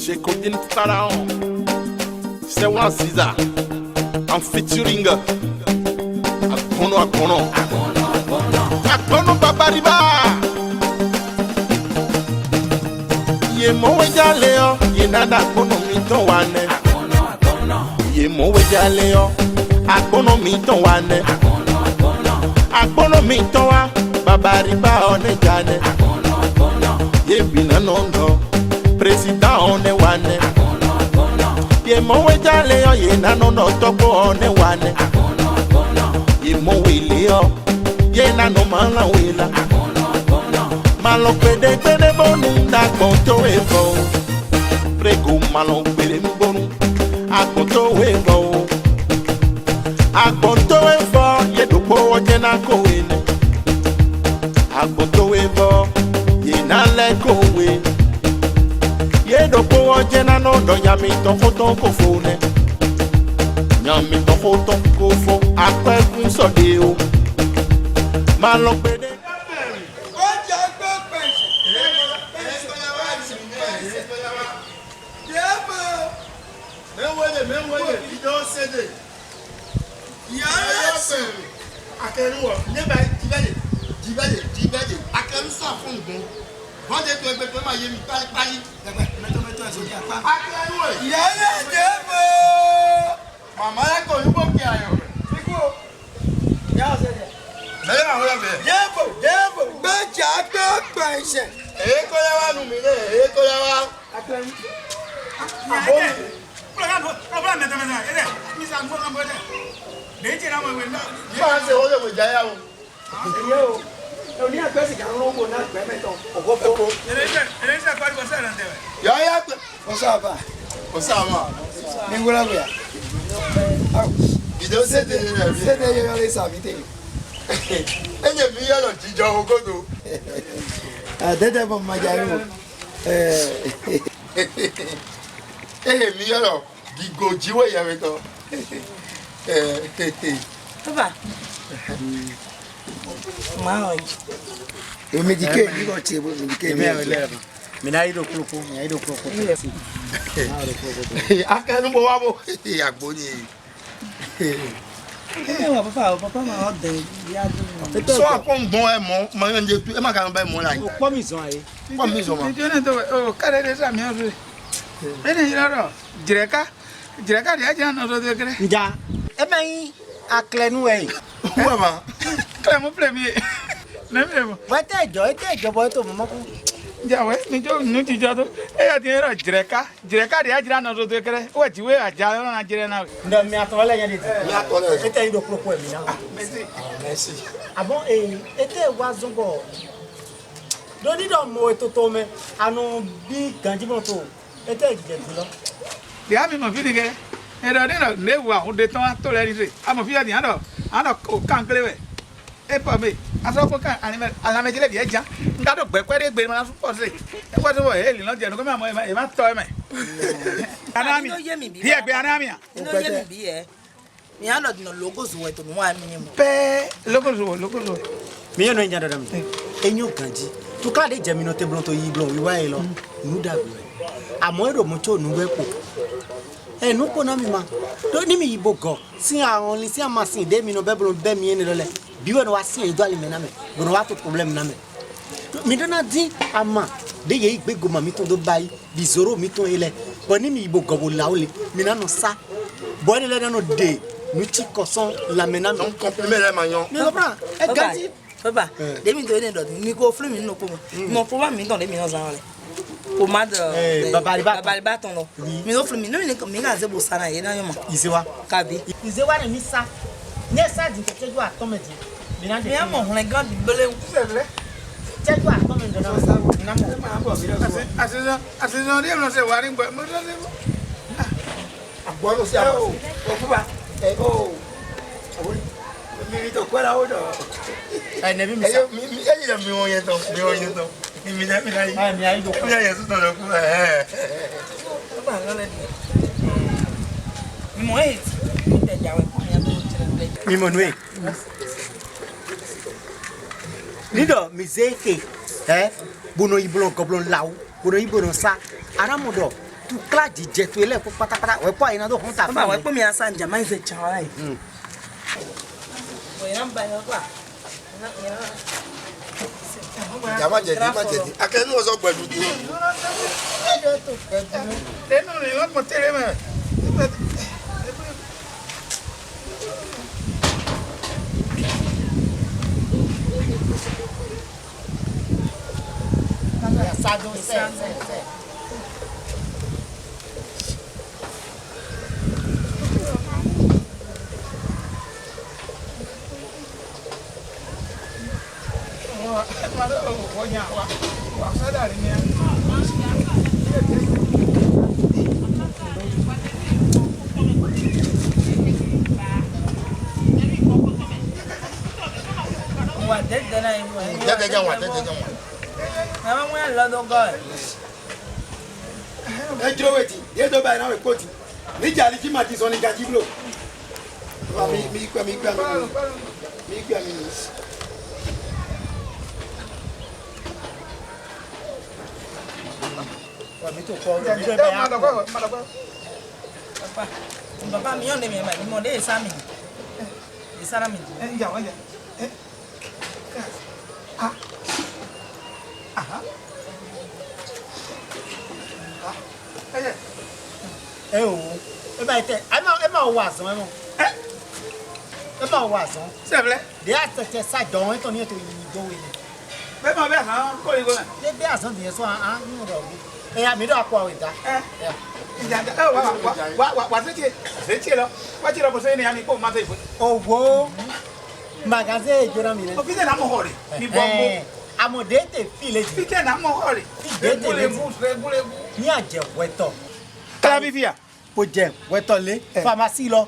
J'ai Codine Pharaon, c'est One Caesar, en featuring Akono Babariba. Ye mowe jaleo, ye nada kono mito wane. Ye mowe jaleo, akono mito wane. Akono mito wa, Babariba one jane. Ye bina nondo, president one wane. Ye mowe jaleo, ye nano no toko one wane. Ye mowe leo, ye nano mala wela. Malo pede bonu da konto evo. Prego malo pede bonu a konto evo. A konto evo ye do po je na ko ene. A konto evo ye na le ko we. Ye do po je na no do ya mi to foto ko fone. Nya mi to foto ko fo a pe kun so de o. Malo pede Eu me dediquei, me dediquei. Mina ido kropo. Akanu bo wa bo agboni. Papa ma ode ya do. So akon bon e mo ma nje tu e ma kan ba mo la. O po mi zon aye. Po mi zo ma. O kare de sa mi o. Ene yaro. Jireka dia jan no do kere. Nja. E ben aklenu e. Wa ma. Kle mo premier. Ne me mo. Wa te jo boy to mo ko. Ja we ni jo nu ti jo to. E ya ti yaro jireka dia jan no do kere. O ti we aja na jire na. Ndo mi atole yan de. Mi atole. E te ido kropo e mi na. Merci. Abon e te wa zongo. Do ni do mo eto to me anu bi ganji mo to. E te je ti lo. Dia mi mo fi ni ke. E do ni no ne wa o de ton to le ni se. A mo fi ya ni ano o kan kele we. E pa me aso ko kan ala me jele die jan nga do gbe kwere gbe ma so po se e kwa so wo e li no je no ko ma mo e ma to e me anami bi e gbe anami a no ye mi bi e mi ano no logos wo to mo ami ni mo pe logos Mi yo no nya dada mi. Enyo ganji. Tu ka de jemi no te blon to yi blon wi wa e lo. Nu da gbe. Amo ero mo cho nu we po. E nu po na mi ma. Do ni mi yibo go. Si àwọn li si amasin de mi no be blon be mi ene lole. Bi we no wa si e do ali me na me. Go no wa to problem na me. Mi dona di ama de ye igbe go ma mi to do bayi. Bi zoro mi to ele. Bo ni mi yibo go bo la ole. Mi na no sa. Bo ni le no de. Nu ti koson la mena mi. On compliment les magnons. Mi comprend. E ganji. Papa, demi do ne do mi ko flu mi no ko mo. Mo problem mi don de mi no zan ole. Pomade babaliba ton lo. Mi no flu mi no mi ga ze bo sana ye na yo mo. Isewa. Kabi. Isewa ne mi sa. Ne sa di ke ju atomedi. Mi na de. Mi amo hun gan di bele. Ju atomedi na sa. Mi na mo. Asizo de no se wari gbe mo do le. Agbo lo si a. O fuba. Oh. Mi to kwara o do. Ai ne bi mi sa. Mi won yen to. Mi na. Ai mi ai do. Mi ya yesu to lo ku Papa ngale di. Mi mo e. Mi te jawe ko ya do tire. Mi mo nwe. Nido mi zeke. Bono iblon ko blon law. Bono iblon sa. Ara mo do. tu kla di je tu ele ko patapata we po ina do hon ta Ba we po mi asa njama ize chawa yi. We na ba yo kwa. Jama jedi. Akenu ozo gbelu di. Denu ni wọ́n mọ̀ tẹ́lẹ̀ mẹ́. Sado se. Wa sada ri ni. Wa de na yi wa. Dede janwa. Na ma mo lo do go. Ejiro weti. Ye do ba na we koti. Mi jali ki ma ti so ni gaji blo. Mi gba mi. Wa mi to ko mi do be ya. Papa mi yon de mi ma ni mo de examen. Isara mi. Ya wa ya. O e ba ite e ma wa so mo e ma wa so C'est vrai. de a te sa don e to ni to yi do we ni Bẹ́ẹ̀ mọ̀ bẹ́ẹ̀ hàn kó ìgò náà. de be asan de so an ni do bi e ya mi do akwa we da Ìjà wà sétí lọ. Wá tí lọ bọ̀ sẹ́yìn ni a ní kó máa tẹ̀ ìfọ̀. owo magasin e jora mi ne Òfin tẹ̀ náà mọ̀ họ̀rì. Ní bọ́m̀bó. amode te file Òfin ji tẹ̀ náà mọ̀ họ̀rì. Régúlégú. ni aje weto Kílábí fìyà. o je weto le pharmacie lo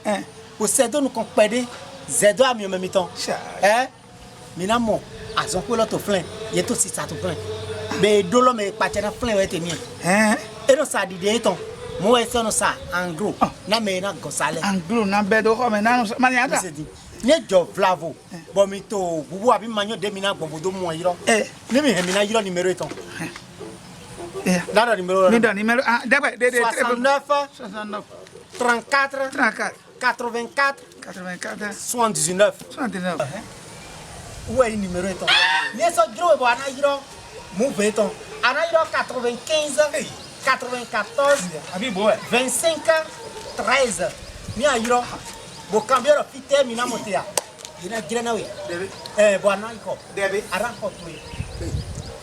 o se do nu kan pede zedo ami o mi ton mi na mo azon pe lo to flen ye to si sa to flen be do lo me pa che na flen we te mi e no sa di de ton mo we so no sa en gros na me na go sale Anglo na bẹ́ẹ̀ dọ́ kọ́ mi náà mani ata. ni jo flavo bo mi to bubu abi manyo de mi na gbogbo do mo yiro ni mi he mi na yiro ni mero ton dada ni mero Ní dọ̀ ní mẹ́rọ. Dẹ́gbẹ̀ dédé 69 69. 34 34. 84 84. 79 79. où est le numéro ton les autres gros bo ana yiro mo ve ton ana yiro 95 94 Àbí ìbò ẹ̀. 25 13 mi a yiro bo cambio lo fite mi na motea ina gira na we bo ana iko Dẹ́bi. ara ko tu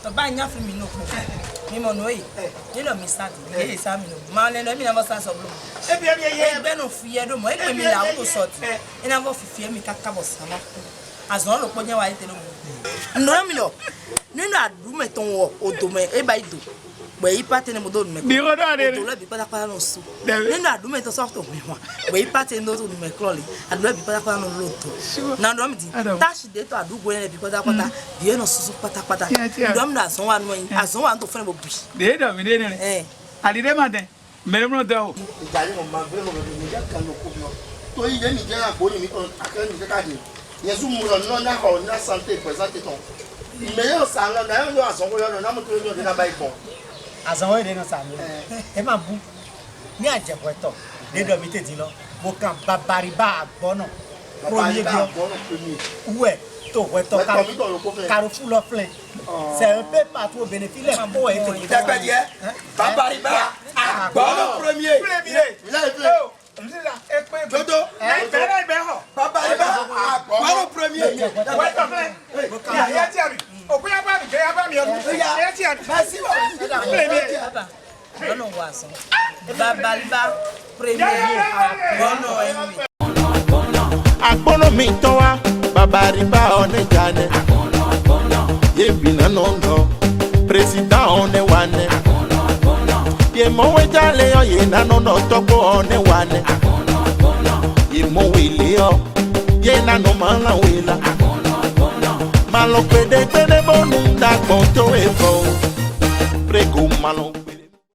Baba nya fi mi no ko. Mi mo no yi. Ni lo mi start. Ni examen no. Ma le no mi na mo start so blo. Ebi E be no fi e do mo e pe mi la wo sort. Ina go fi fi mi kaka bo sama. Azon lo po nya wa ite no mo. No mi lo. Ni no adu me ton wo odo me e ba ido. Gbe yi pate ne mo do me. Bí ọdọ́ àdé Odo rẹ̀. le bi pata no su. Ni no adu me to soft me wa. Gbe yi pate no to me crawling. Adu le bi pata no lo to. Na ndo mi di. Tashi de to adu go ne bi pata bi no susu pata. Ndo mi da son wa no yin. Azon wa to fun mo bi. Dèé dọ̀ mí dé ni rẹ̀. Àdìdé máa tẹ̀. Mẹ́rin múlò tẹ̀ o. Ìjà yìí mo máa gbé lọ́wọ́ mi jẹ́ kan ló kó mi lọ. Tó yí yé mi jẹ́ àpò ní mi kan akẹ́ni mi kẹ́kẹ́ àdé. Yẹn sún mu lọ ní ọ̀nà ọ̀ ní santé pẹ̀sánté tán. Ìmẹ̀yẹ ọ̀sán lọ náà yóò àsọ̀kọ́ yọ̀ náà mo tó yọ̀ ní nàbà ìbọn. azan we de no sa mi e ma bu ni ajebo eto de do mi te di lo mo kan babariba agbono premier bio ouais to weto Carrefour lo flen c'est un peu partout au bénéfice pour être Dẹ́gbẹ́ díẹ̀. Babariba àgbọ̀nọ̀ premier. Dodo. Ìbẹ̀rẹ̀ hàn. Babariba àgbọ̀nọ̀ premier. Wẹ́tọ̀ fẹ́. Ìyá tí a mi. Òkú yá bá mi kẹ́ yá bá mi ọdún. Ìyá tí a mi. Merci wa. Baba. Bono wa so. Babaliba premier. Bono emi. Agbono mi tán wá babariba ọ̀nẹ́jà nẹ. Yebi nánà ńgọ president ọ̀nẹ́ wa nẹ. Yèmọ̀wé jálẹ̀ ọ̀ yè nánà nà tọ́gbọ́ ọ̀nẹ́ wa nẹ. Yèmọ̀wé lé ọ̀ yè nánà máa ń ràn wé la. Màlọ́ gbèdégbèdé bọ́ọ̀nù dàgbọ̀n tó èfọ̀.